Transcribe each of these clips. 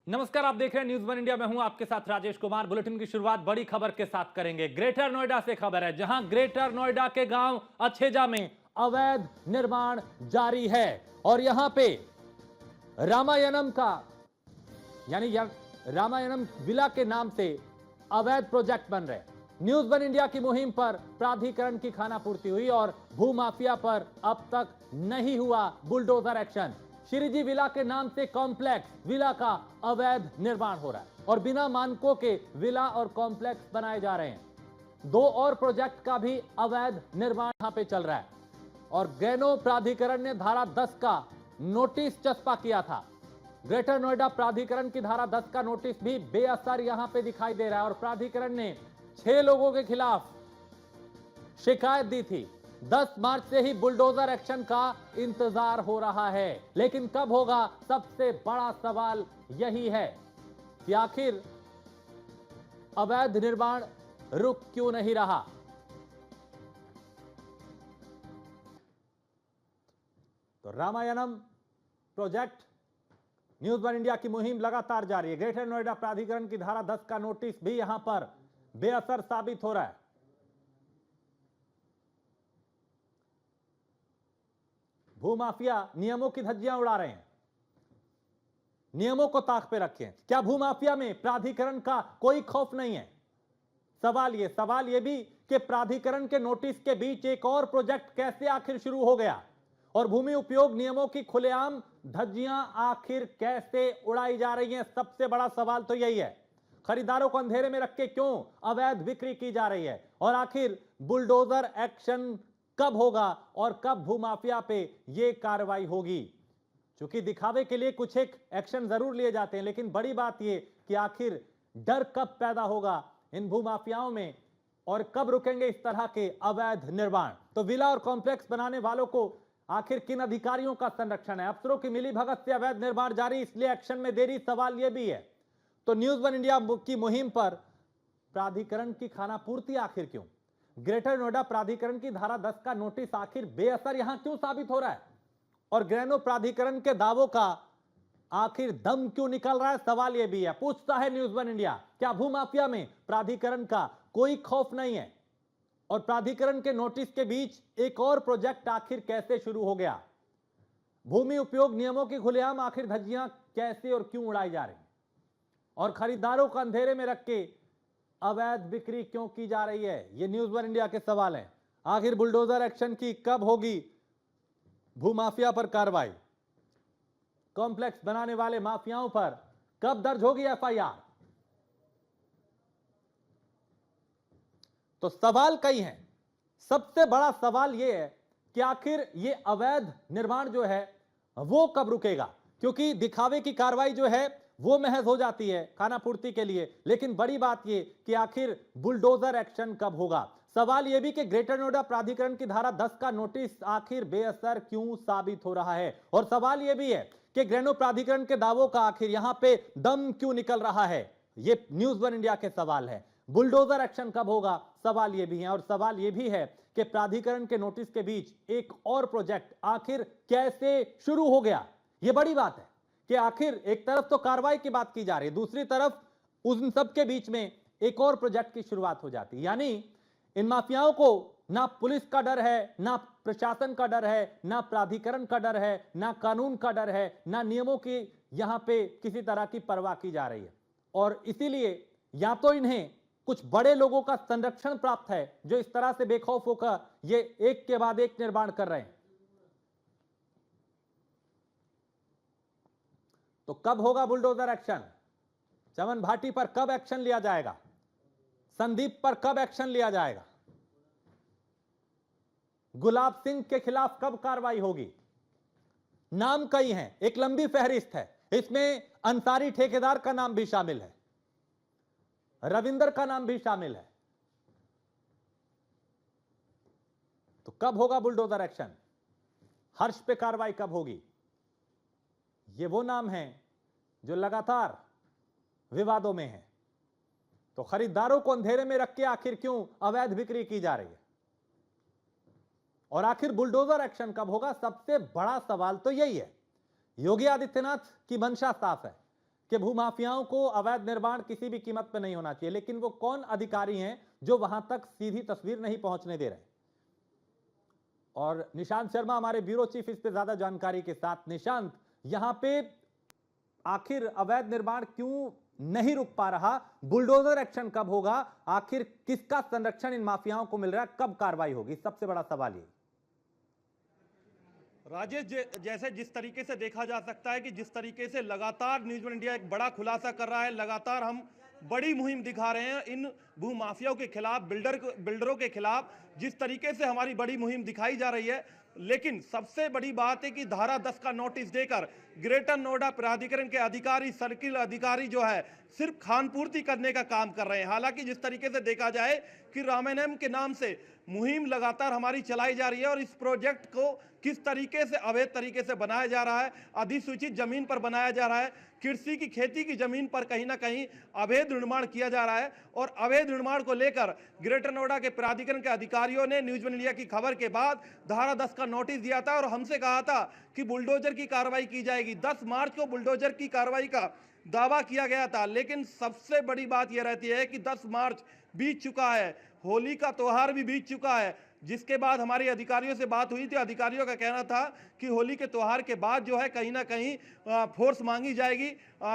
नमस्कार, आप देख रहे हैं न्यूज़ वन इंडिया में हूं आपके साथ राजेश कुमार। बुलेटिन की शुरुआत बड़ी खबर के साथ करेंगे। ग्रेटर नोएडा से खबर है, जहां ग्रेटर नोएडा के गांव अछेजा में अवैध निर्माण जारी है और यहां पे रामायणम का रामायणम विला के नाम से अवैध प्रोजेक्ट बन रहे। न्यूज़ वन इंडिया की मुहिम पर प्राधिकरण की खानापूर्ति हुई और भूमाफिया पर अब तक नहीं हुआ बुलडोजर एक्शन। श्रीजी विला के नाम से कॉम्प्लेक्स विला का अवैध निर्माण हो रहा है और बिना मानकों के विला और कॉम्प्लेक्स बनाए जा रहे हैं। दो और प्रोजेक्ट का भी अवैध निर्माण यहां पे चल रहा है और गैनो प्राधिकरण ने धारा 10 का नोटिस चस्पा किया था। ग्रेटर नोएडा प्राधिकरण की धारा 10 का नोटिस भी बेअसर यहां पे दिखाई दे रहा है और प्राधिकरण ने 6 लोगों के खिलाफ शिकायत दी थी। 10 मार्च से ही बुलडोजर एक्शन का इंतजार हो रहा है, लेकिन कब होगा, सबसे बड़ा सवाल यही है कि आखिर अवैध निर्माण रुक क्यों नहीं रहा। तो Ramayanam project, news one India की मुहिम लगातार जारी है। ग्रेटर नोएडा प्राधिकरण की धारा 10 का नोटिस भी यहां पर बेअसर साबित हो रहा है। भूमाफिया नियमों की धज्जियां उड़ा रहे हैं, नियमों को ताक पे रखें। क्या भूमाफिया में प्राधिकरण का कोई खौफ नहीं है? सवाल यह भी कि प्राधिकरण के नोटिस के बीच एक और प्रोजेक्ट कैसे आखिर शुरू हो गया और भूमि उपयोग नियमों की खुलेआम धज्जियां आखिर कैसे उड़ाई जा रही हैं। सबसे बड़ा सवाल तो यही है, खरीदारों को अंधेरे में रख के क्यों अवैध बिक्री की जा रही है और आखिर बुलडोजर एक्शन कब होगा और कब भूमाफिया पे यह कार्रवाई होगी। क्योंकि दिखावे के लिए कुछ एक एक्शन जरूर लिए जाते हैं, लेकिन बड़ी बात यह कि आखिर डर कब पैदा होगा इन भूमाफियाओं में और कब रुकेंगे इस तरह के अवैध निर्माण। तो विला और कॉम्प्लेक्स बनाने वालों को आखिर किन अधिकारियों का संरक्षण है? अफसरों की मिलीभगत से अवैध निर्माण जारी, इसलिए एक्शन में देरी, सवाल यह भी है। तो न्यूज़ वन इंडिया की मुहिम पर प्राधिकरण की खानापूर्ति आखिर क्यों? ग्रेटर नोएडा प्राधिकरण की धारा 10 का नोटिस आखिर बेअसर यहां क्यों साबित हो रहा है और ग्रेनो प्राधिकरण के दावों का आखिर दम क्यों निकल रहा है? सवाल यह भी है। पूछता है न्यूज़ वन इंडिया, क्या भूमाफिया में प्राधिकरण का कोई खौफ नहीं है और प्राधिकरण के नोटिस के बीच एक और प्रोजेक्ट आखिर कैसे शुरू हो गया? भूमि उपयोग नियमों की खुलेआम आखिर धज्जियां कैसे और क्यों उड़ाई जा रही और खरीदारों को अंधेरे में रख के अवैध बिक्री क्यों की जा रही है? ये न्यूज़ वन इंडिया के सवाल हैं। आखिर बुलडोजर एक्शन की कब होगी भूमाफिया पर कार्रवाई? कॉम्प्लेक्स बनाने वाले माफियाओं पर कब दर्ज होगी एफआईआर? तो सवाल कई हैं। सबसे बड़ा सवाल यह है कि आखिर यह अवैध निर्माण जो है वो कब रुकेगा, क्योंकि दिखावे की कार्रवाई जो है वो महज हो जाती है खानापूर्ति के लिए, लेकिन बड़ी बात यह कि आखिर बुलडोजर एक्शन कब होगा। सवाल यह भी कि ग्रेटर नोएडा प्राधिकरण की धारा 10 का नोटिस आखिर बेअसर क्यों साबित हो रहा है और सवाल यह भी है कि ग्रेनो प्राधिकरण के दावों का आखिर यहां पे दम क्यों निकल रहा है। यह न्यूज़ वन इंडिया के सवाल है। बुलडोजर एक्शन कब होगा, सवाल यह भी है और सवाल यह भी है कि प्राधिकरण के नोटिस के बीच एक और प्रोजेक्ट आखिर कैसे शुरू हो गया। यह बड़ी बात है कि आखिर एक तरफ तो कार्रवाई की बात की जा रही है, दूसरी तरफ उन सब के बीच में एक और प्रोजेक्ट की शुरुआत हो जाती है। यानी इन माफियाओं को ना पुलिस का डर है, ना प्रशासन का डर है, ना प्राधिकरण का डर है, ना कानून का डर है, ना नियमों की यहां पे किसी तरह की परवाह की जा रही है और इसीलिए या तो इन्हें कुछ बड़े लोगों का संरक्षण प्राप्त है जो इस तरह से बेखौफ होकर ये एक के बाद एक निर्माण कर रहे हैं। तो कब होगा बुलडोजर एक्शन? चमन भाटी पर कब एक्शन लिया जाएगा? संदीप पर कब एक्शन लिया जाएगा? गुलाब सिंह के खिलाफ कब कार्रवाई होगी? नाम कई हैं, एक लंबी फहरिस्त है, इसमें अंसारी ठेकेदार का नाम भी शामिल है, रविंदर का नाम भी शामिल है। तो कब होगा बुलडोजर एक्शन? हर्ष पे कार्रवाई कब होगी? ये वो नाम हैं जो लगातार विवादों में हैं। तो खरीदारों को अंधेरे में रख के आखिर क्यों अवैध बिक्री की जा रही है और आखिर बुलडोजर एक्शन कब होगा? सबसे बड़ा सवाल तो यही है। योगी आदित्यनाथ की मंशा साफ है कि भूमाफियाओं को अवैध निर्माण किसी भी कीमत पर नहीं होना चाहिए, लेकिन वो कौन अधिकारी हैं जो वहां तक सीधी तस्वीर नहीं पहुंचने दे रहे? और निशांत शर्मा हमारे ब्यूरो चीफ इस पे ज्यादा जानकारी के साथ। निशांत, यहां पे आखिर अवैध निर्माण क्यों नहीं रुक पा रहा? बुलडोजर एक्शन कब होगा? आखिर किसका संरक्षण इन माफियाओं को मिल रहा है? कब कार्रवाई होगी? सबसे बड़ा सवाल ये। राजेश, जैसे जिस तरीके से देखा जा सकता है कि जिस तरीके से लगातार न्यूज़ वन इंडिया एक बड़ा खुलासा कर रहा है, लगातार हम बड़ी मुहिम दिखा रहे हैं इन भूमाफियाओं के खिलाफ, बिल्डरों के खिलाफ, जिस तरीके से हमारी बड़ी मुहिम दिखाई जा रही है। लेकिन सबसे बड़ी बात है कि धारा 10 का नोटिस देकर ग्रेटर नोएडा प्राधिकरण के अधिकारी, सर्किल अधिकारी जो है, सिर्फ खानपूर्ति करने का काम कर रहे हैं। हालांकि जिस तरीके से देखा जाए कि रामायणम के नाम से मुहिम लगातार हमारी चलाई जा रही है और इस प्रोजेक्ट को किस तरीके से अवैध तरीके से बनाया जा रहा है, अधिसूचित जमीन पर बनाया जा रहा है, कृषि की खेती की जमीन पर कहीं ना कहीं अवैध निर्माण किया जा रहा है। और अवैध निर्माण को लेकर ग्रेटर नोएडा के प्राधिकरण के अधिकारियों ने न्यूज़ वन इंडिया की खबर के बाद धारा 10 का नोटिस दिया था और हमसे कहा था कि बुलडोजर की कार्रवाई की जाएगी। 10 मार्च को बुलडोजर की कार्रवाई का दावा किया गया था, लेकिन सबसे बड़ी बात यह रहती है कि 10 मार्च बीत चुका है, होली का त्योहार भी बीत चुका है। जिसके बाद हमारे अधिकारियों से बात हुई थी, अधिकारियों का कहना था कि होली के त्योहार के बाद जो है कहीं ना कहीं फोर्स मांगी जाएगी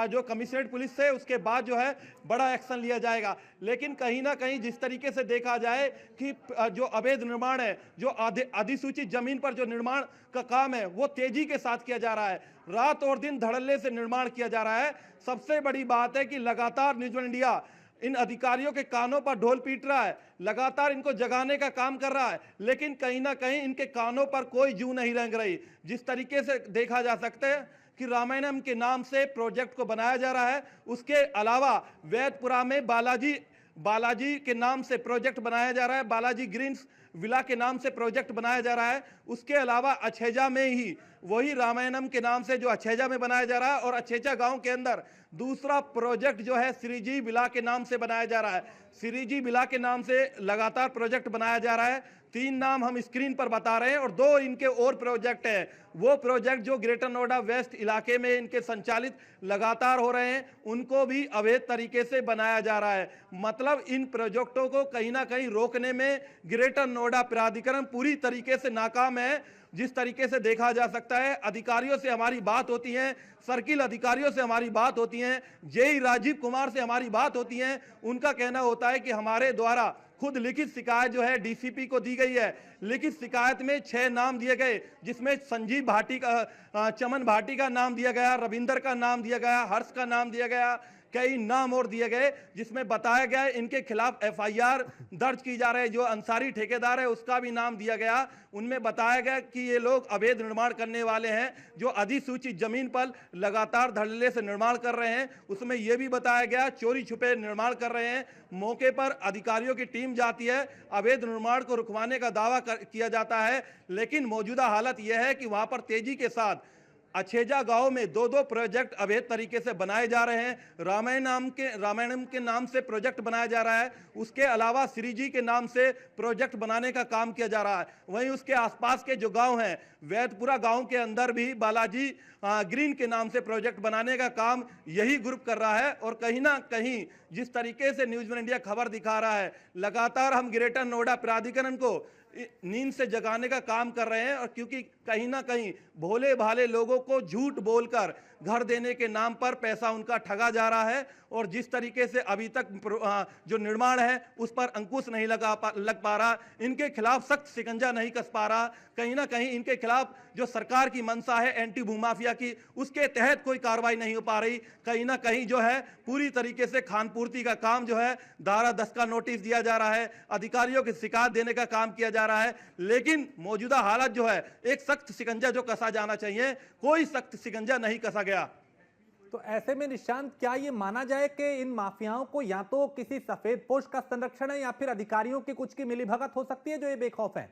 जो कमिश्नरेट पुलिस से, उसके बाद जो है बड़ा एक्शन लिया जाएगा। लेकिन कहीं ना कहीं जिस तरीके से देखा जाए कि जो अवैध निर्माण है, जो अधिसूचित जमीन पर जो निर्माण का काम है, वो तेजी के साथ किया जा रहा है, रात और दिन धड़ल्ले से निर्माण किया जा रहा है। सबसे बड़ी बात है कि लगातार न्यूज़ वन इंडिया इन अधिकारियों के कानों पर ढोल पीट रहा है, लगातार इनको जगाने का काम कर रहा है, लेकिन कहीं ना कहीं इनके कानों पर कोई जू नहीं रेंग रही। जिस तरीके से देखा जा सकता है कि रामायणम के नाम से प्रोजेक्ट को बनाया जा रहा है, उसके अलावा वैदपुरा में बालाजी के नाम से प्रोजेक्ट बनाया जा रहा है, बालाजी ग्रीन्स विला के नाम से प्रोजेक्ट बनाया जा रहा है। उसके अलावा अछेजा में ही वही रामायणम के नाम से जो अछेजा में बनाया जा रहा है, और अछेजा गांव के अंदर दूसरा प्रोजेक्ट जो है श्रीजी विला के नाम से बनाया जा रहा है। श्रीजी विला के नाम से लगातार प्रोजेक्ट बनाया जा रहा है। 3 नाम हम स्क्रीन पर बता रहे हैं और 2 इनके और प्रोजेक्ट हैं। वो प्रोजेक्ट जो ग्रेटर नोएडा वेस्ट इलाके में इनके संचालित लगातार हो रहे हैं, उनको भी अवैध तरीके से बनाया जा रहा है। मतलब इन प्रोजेक्टों को कहीं ना कहीं रोकने में ग्रेटर नोएडा प्राधिकरण पूरी तरीके से नाकाम है। जिस तरीके से देखा जा सकता है, अधिकारियों से हमारी बात होती है, सर्किल अधिकारियों से हमारी बात होती है, जेई राजीव कुमार से हमारी बात होती है, उनका कहना होता है कि हमारे द्वारा खुद लिखित शिकायत जो है डीसीपी को दी गई है। लिखित शिकायत में 6 नाम दिए गए, जिसमें संजीव भाटी का, चमन भाटी का नाम दिया गया, रविंदर का नाम दिया गया, हर्ष का नाम दिया गया, कई नाम और दिए गए, जिसमें बताया गया इनके खिलाफ एफआईआर दर्ज की जा रही है। जो अंसारी ठेकेदार है उसका भी नाम दिया गया। उनमें बताया गया कि ये लोग अवैध निर्माण करने वाले हैं, जो अधिसूचित जमीन पर लगातार धड़ल्ले से निर्माण कर रहे हैं। उसमें यह भी बताया गया चोरी छुपे निर्माण कर रहे हैं। मौके पर अधिकारियों की टीम जाती है, अवैध निर्माण को रुकवाने का दावा किया जाता है, लेकिन मौजूदा हालत यह है कि वहां पर तेजी के साथ अछेजा गांव में 2 प्रोजेक्ट अवैध तरीके से बनाए जा रहे हैं। रामायणम के नाम से प्रोजेक्ट बनाया जा रहा है, उसके अलावा श्रीजी के नाम से प्रोजेक्ट बनाने का काम किया जा रहा है। वहीं उसके आसपास के जो गांव हैं, वैदपुरा गांव के अंदर भी बालाजी ग्रीन के नाम से प्रोजेक्ट बनाने का काम यही ग्रुप कर रहा है। और कहीं ना कहीं जिस तरीके से न्यूज़ वन इंडिया खबर दिखा रहा है, लगातार हम ग्रेटर नोएडा प्राधिकरण को नींद से जगाने का काम कर रहे हैं। और क्योंकि कहीं ना कहीं भोले भाले लोगों को झूठ बोलकर घर देने के नाम पर पैसा उनका ठगा जा रहा है, और जिस तरीके से अभी तक जो निर्माण है उस पर अंकुश नहीं लग पा रहा, इनके खिलाफ सख्त शिकंजा नहीं कस पा रहा। कहीं ना कहीं इनके खिलाफ जो सरकार की मंशा है एंटी भूमाफिया की, उसके तहत कोई कार्रवाई नहीं हो पा रही। कहीं ना कहीं जो है पूरी तरीके से खानपूर्ति का काम जो है, धारा 10 का नोटिस दिया जा रहा है, अधिकारियों की शिकायत देने का काम किया जा रहा है, लेकिन मौजूदा हालत जो है एक सख्त शिकंजा जो कसा जाना चाहिए, कोई सख्त शिकंजा नहीं कसा गया। तो ऐसे में निशांत, क्या ये माना जाए कि इन माफियाओं को या तो किसी सफेद पोश का संरक्षण है या फिर अधिकारियों की कुछ की मिलीभगत हो सकती है जो ये बेखौफ है?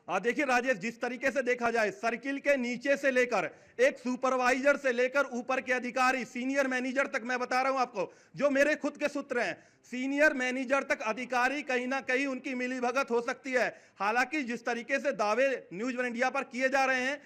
देखिए राजेश, जिस तरीके से देखा जाए, सर्किल के नीचे से लेकर एक सुपरवाइजर से लेकर ऊपर के अधिकारी, सीनियर मैनेजर तक, मैं बता रहा हूं आपको, जो मेरे खुद के सूत्र हैं, सीनियर मैनेजर तक अधिकारी कहीं ना कहीं उनकी मिलीभगत हो सकती है। हालांकि जिस तरीके से दावे न्यूज वन इंडिया पर किए जा रहे हैं,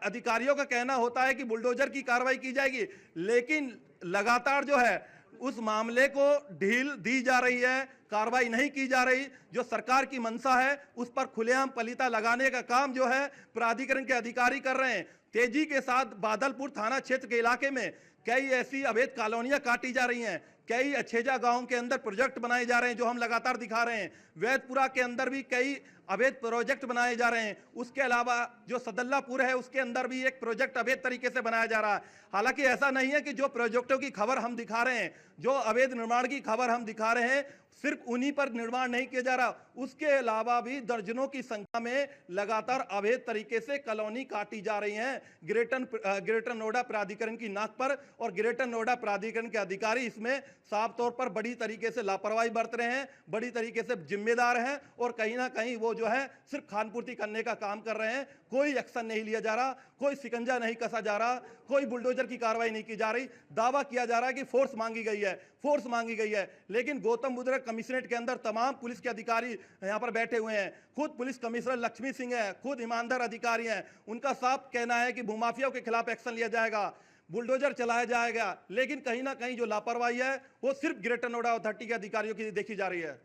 अधिकारियों का कहना होता है कि बुलडोजर की कार्रवाई की जाएगी, लेकिन लगातार जो है उस मामले को ढील दी जा रही है, कार्रवाई नहीं की जा रही। जो सरकार की मंशा है उस पर खुलेआम पलीता लगाने का काम जो है प्राधिकरण के अधिकारी कर रहे हैं। तेजी के साथ बादलपुर थाना क्षेत्र के इलाके में कई ऐसी अवैध कॉलोनियां काटी जा रही हैं, कई अछेजा गांव के अंदर प्रोजेक्ट बनाए जा रहे हैं जो हम लगातार दिखा रहे हैं। वैदपुरा के अंदर भी कई अवैध प्रोजेक्ट बनाए जा रहे हैं। उसके अलावा जो सदल्लापुर है उसके अंदर भी एक प्रोजेक्ट अवैध तरीके से बनाया जा रहा है। हालांकि ऐसा नहीं है कि जो प्रोजेक्टों की खबर हम दिखा रहे हैं, जो अवैध निर्माण की खबर हम दिखा रहे हैं, सिर्फ उन्हीं पर निर्माण नहीं किया जा रहा, उसके अलावा भी दर्जनों की संख्या में लगातार अवैध तरीके से कॉलोनी काटी जा रही हैं ग्रेटर नोएडा प्राधिकरण की नाक पर। और ग्रेटर नोएडा प्राधिकरण के अधिकारी इसमें साफ तौर पर बड़ी तरीके से लापरवाही बरत रहे हैं, बड़ी तरीके से जिम्मेदार हैं, और कहीं ना कहीं वो जो है सिर्फ खानपूर्ति करने का काम कर रहे हैं। कोई एक्शन नहीं लिया जा रहा, कोई शिकंजा नहीं कसा जा रहा, कोई बुलडोजर की कार्रवाई नहीं की जा रही। दावा किया जा रहा है कि फोर्स मांगी गई है, फोर्स मांगी गई है, लेकिन गौतम बुद्ध कमिश्नरेट के अंदर तमाम पुलिस के अधिकारी यहां पर बैठे हुए हैं। खुद पुलिस कमिश्नर लक्ष्मी सिंह है, खुद ईमानदार अधिकारी हैं, उनका साफ कहना है कि भूमाफियाओं के खिलाफ एक्शन लिया जाएगा, बुलडोजर चलाया जाएगा, लेकिन कहीं ना कहीं जो लापरवाही है वो सिर्फ ग्रेटर नोएडा अथॉरिटी के अधिकारियों की देखी जा रही है।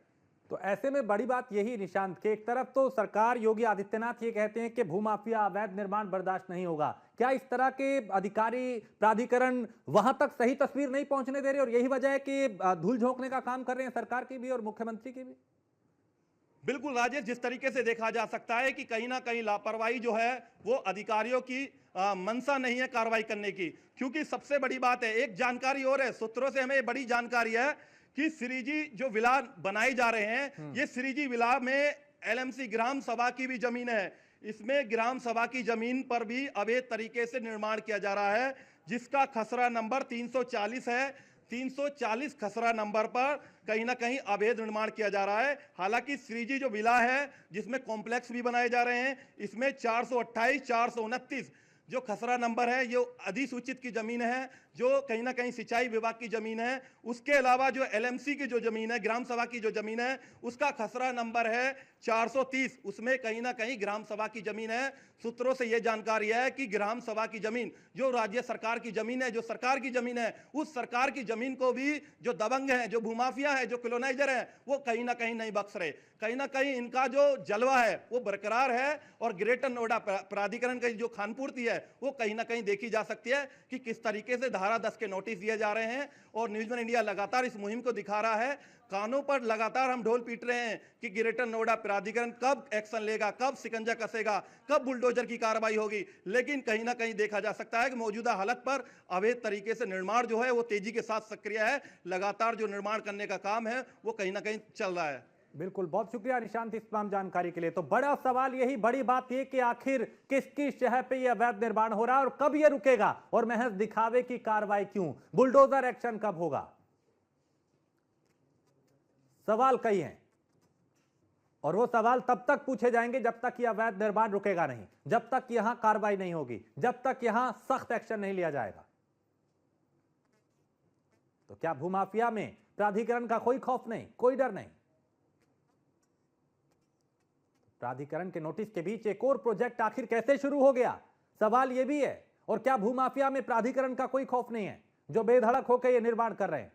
तो ऐसे में बड़ी बात यही निशांत के, एक तरफ तो सरकार योगी आदित्यनाथ ये कहते हैं कि भूमाफिया अवैध निर्माण बर्दाश्त नहीं होगा, क्या इस तरह के अधिकारी प्राधिकरण वहां तक सही तस्वीर नहीं पहुंचने दे रहे और यही वजह है कि धूल झोंकने का काम कर रहे हैं सरकार की भी और मुख्यमंत्री की भी? बिल्कुल राजेश, जिस तरीके से देखा जा सकता है कि कहीं ना कहीं लापरवाही जो है वो अधिकारियों की मंशा नहीं है कार्रवाई करने की। क्योंकि सबसे बड़ी बात है, एक जानकारी और है, सूत्रों से हमें बड़ी जानकारी है कि श्रीजी जो विला बनाए जा रहे हैं, ये श्रीजी विला में एलएमसी ग्राम सभा की भी जमीन है। इसमें ग्राम सभा की जमीन पर भी अवैध तरीके से निर्माण किया जा रहा है, जिसका खसरा नंबर 340 है। 340 खसरा नंबर पर कहीं ना कहीं अवैध निर्माण किया जा रहा है। हालांकि श्रीजी जो विला है जिसमें कॉम्प्लेक्स भी बनाए जा रहे हैं, इसमें 428, 429 जो खसरा नंबर है ये अधिसूचित की जमीन है, जो कहीं ना कहीं सिंचाई विभाग की जमीन है। उसके अलावा जो एलएमसी की जो जमीन है, ग्राम सभा की जो जमीन है, उसका खसरा नंबर है 430, उसमें कहीं ना कहीं ग्राम सभा की जमीन है। सूत्रों से यह जानकारी है कि ग्राम सभा की जमीन जो राज्य सरकार की जमीन है, जो सरकार की जमीन है, उस सरकार की जमीन को भी जो दबंग है, जो भूमाफिया है, जो कॉलोनाइजर है, वो कहीं ना कहीं नहीं बख्श रहे। कहीं ना कहीं इनका जो जलवा है वो बरकरार है, और ग्रेटर नोएडा प्राधिकरण की जो खानपूर्ति है वो कहीं ना कहीं देखी जा सकती है कि किस तरीके से धारा 10 के नोटिस दिए जा रहे हैं। और न्यूज़ वन इंडिया लगातार इस मुहिम को दिखा रहा है। कानों पर लगातार हम ढोल पीट रहे हैं कि ग्रेटर नोएडा प्राधिकरण कब एक्शन लेगा, कब शिकंजा कसेगा, कब बुलडोजर की कार्रवाई होगी। लेकिन कहीं ना कहीं देखा जा सकता है कि मौजूदा हालत पर अवैध तरीके से निर्माण जो है वो तेजी के साथ सक्रिय है। लगातार जो निर्माण करने का काम है वो कहीं ना कहीं चल रहा है। बिल्कुल, बहुत शुक्रिया निशांत इस तमाम जानकारी के लिए। तो बड़ा सवाल यही, बड़ी बात यह कि आखिर किसकी शहर पे यह अवैध निर्माण हो रहा है और कब यह रुकेगा, और महज दिखावे की कार्रवाई क्यों, बुलडोजर एक्शन कब होगा? सवाल कई हैं और वो सवाल तब तक पूछे जाएंगे जब तक यह अवैध निर्माण रुकेगा नहीं, जब तक यहां कार्रवाई नहीं होगी, जब तक यहां सख्त एक्शन नहीं लिया जाएगा। तो क्या भूमाफिया में प्राधिकरण का कोई खौफ नहीं, कोई डर नहीं? प्राधिकरण के नोटिस के बीच एक और प्रोजेक्ट आखिर कैसे शुरू हो गया, सवाल यह भी है। और क्या भूमाफिया में प्राधिकरण का कोई खौफ नहीं है जो बेधड़क होकर यह निर्माण कर रहे हैं?